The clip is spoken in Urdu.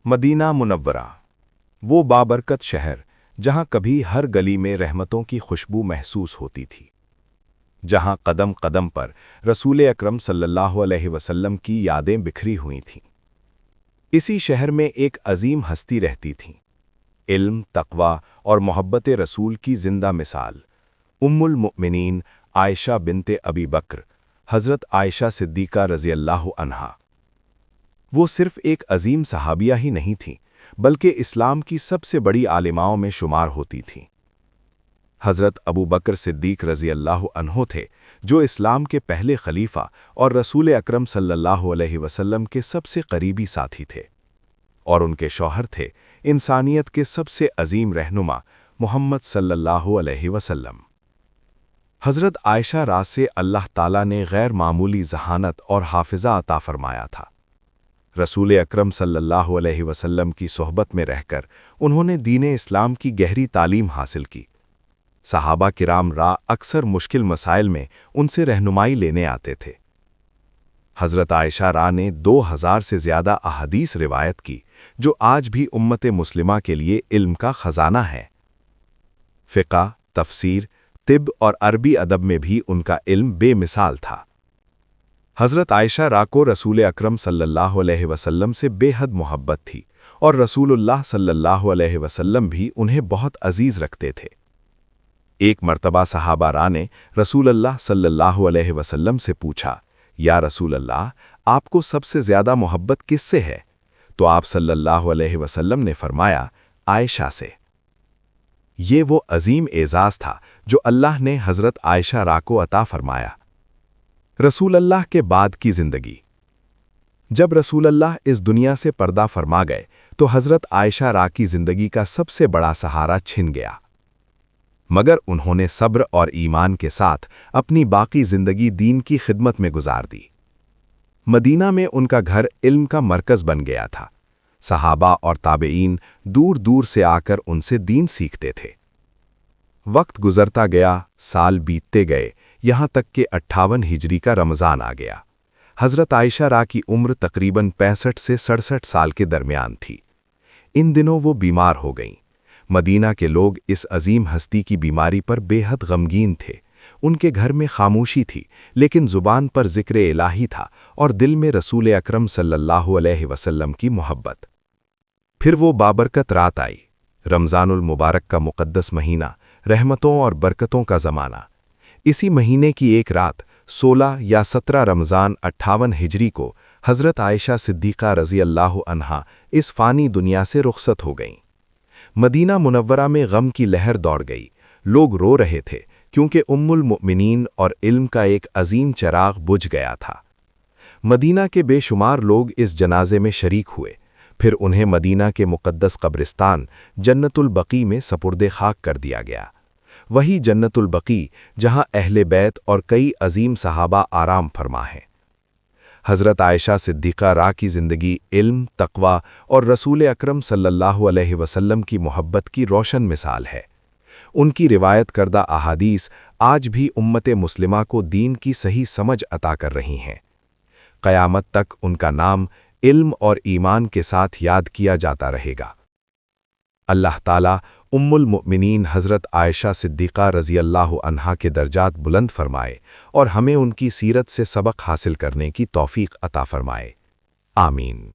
مدینہ منورہ، وہ بابرکت شہر جہاں کبھی ہر گلی میں رحمتوں کی خوشبو محسوس ہوتی تھی، جہاں قدم قدم پر رسول اکرم صلی اللہ علیہ وسلم کی یادیں بکھری ہوئی تھیں۔ اسی شہر میں ایک عظیم ہستی رہتی تھیں، علم، تقوی اور محبت رسول کی زندہ مثال، ام المؤمنین عائشہ بنت ابی بکر، حضرت عائشہ صدیقہ رضی اللہ عنہا۔ وہ صرف ایک عظیم صحابیہ ہی نہیں تھیں، بلکہ اسلام کی سب سے بڑی عالماؤں میں شمار ہوتی تھیں۔ حضرت ابو بکر صدیق رضی اللہ عنہ تھے، جو اسلام کے پہلے خلیفہ اور رسول اکرم صلی اللہ علیہ وسلم کے سب سے قریبی ساتھی تھے، اور ان کے شوہر تھے انسانیت کے سب سے عظیم رہنما محمد صلی اللہ علیہ وسلم۔ حضرت عائشہ راز سے اللہ تعالیٰ نے غیر معمولی ذہانت اور حافظہ عطا فرمایا تھا۔ رسول اکرم صلی اللہ علیہ وسلم کی صحبت میں رہ کر انہوں نے دین اسلام کی گہری تعلیم حاصل کی۔ صحابہ کرام اکثر مشکل مسائل میں ان سے رہنمائی لینے آتے تھے۔ حضرت عائشہ نے 2000 سے زیادہ احادیث روایت کی، جو آج بھی امت مسلمہ کے لیے علم کا خزانہ ہے۔ فقہ، تفسیر، طب اور عربی ادب میں بھی ان کا علم بے مثال تھا۔ حضرت عائشہ کو رسول اکرم صلی اللہ علیہ وسلم سے بے حد محبت تھی، اور رسول اللہ صلی اللہ علیہ وسلم بھی انہیں بہت عزیز رکھتے تھے۔ ایک مرتبہ صحابہ نے رسول اللہ صلی اللہ علیہ وسلم سے پوچھا، یا رسول اللہ، آپ کو سب سے زیادہ محبت کس سے ہے؟ تو آپ صلی اللہ علیہ وسلم نے فرمایا، عائشہ سے۔ یہ وہ عظیم اعزاز تھا جو اللہ نے حضرت عائشہ کو عطا فرمایا۔ رسول اللہ کے بعد کی زندگی۔ جب رسول اللہ اس دنیا سے پردہ فرما گئے تو حضرت عائشہ کی زندگی کا سب سے بڑا سہارا چھن گیا، مگر انہوں نے صبر اور ایمان کے ساتھ اپنی باقی زندگی دین کی خدمت میں گزار دی۔ مدینہ میں ان کا گھر علم کا مرکز بن گیا تھا۔ صحابہ اور تابعین دور دور سے آ کر ان سے دین سیکھتے تھے۔ وقت گزرتا گیا، سال بیتتے گئے، یہاں تک کہ 58 ہجری کا رمضان آ گیا۔ حضرت عائشہ کی عمر تقریباً 65 سے 67 سال کے درمیان تھی۔ ان دنوں وہ بیمار ہو گئیں۔ مدینہ کے لوگ اس عظیم ہستی کی بیماری پر بے حد غمگین تھے۔ ان کے گھر میں خاموشی تھی، لیکن زبان پر ذکر الہی تھا اور دل میں رسول اکرم صلی اللہ علیہ وسلم کی محبت۔ پھر وہ بابرکت رات آئی، رمضان المبارک کا مقدس مہینہ، رحمتوں اور برکتوں کا زمانہ۔ اسی مہینے کی ایک رات 16 یا 17 رمضان 58 ہجری کو حضرت عائشہ صدیقہ رضی اللہ عنہا اس فانی دنیا سے رخصت ہو گئیں۔ مدینہ منورہ میں غم کی لہر دوڑ گئی۔ لوگ رو رہے تھے کیونکہ ام المؤمنین اور علم کا ایک عظیم چراغ بجھ گیا تھا۔ مدینہ کے بے شمار لوگ اس جنازے میں شریک ہوئے، پھر انہیں مدینہ کے مقدس قبرستان جنت البقیع میں سپرد خاک کر دیا گیا۔ وہی جنت البقیع جہاں اہل بیت اور کئی عظیم صحابہ آرام فرما ہیں۔ حضرت عائشہ صدیقہ کی زندگی علم، تقوی اور رسول اکرم صلی اللہ علیہ وسلم کی محبت کی روشن مثال ہے۔ ان کی روایت کردہ احادیث آج بھی امت مسلمہ کو دین کی صحیح سمجھ عطا کر رہی ہیں۔ قیامت تک ان کا نام علم اور ایمان کے ساتھ یاد کیا جاتا رہے گا۔ اللہ تعالیٰ ام المؤمنین حضرت عائشہ صدیقہ رضی اللہ عنہا کے درجات بلند فرمائے اور ہمیں ان کی سیرت سے سبق حاصل کرنے کی توفیق عطا فرمائے۔ آمین۔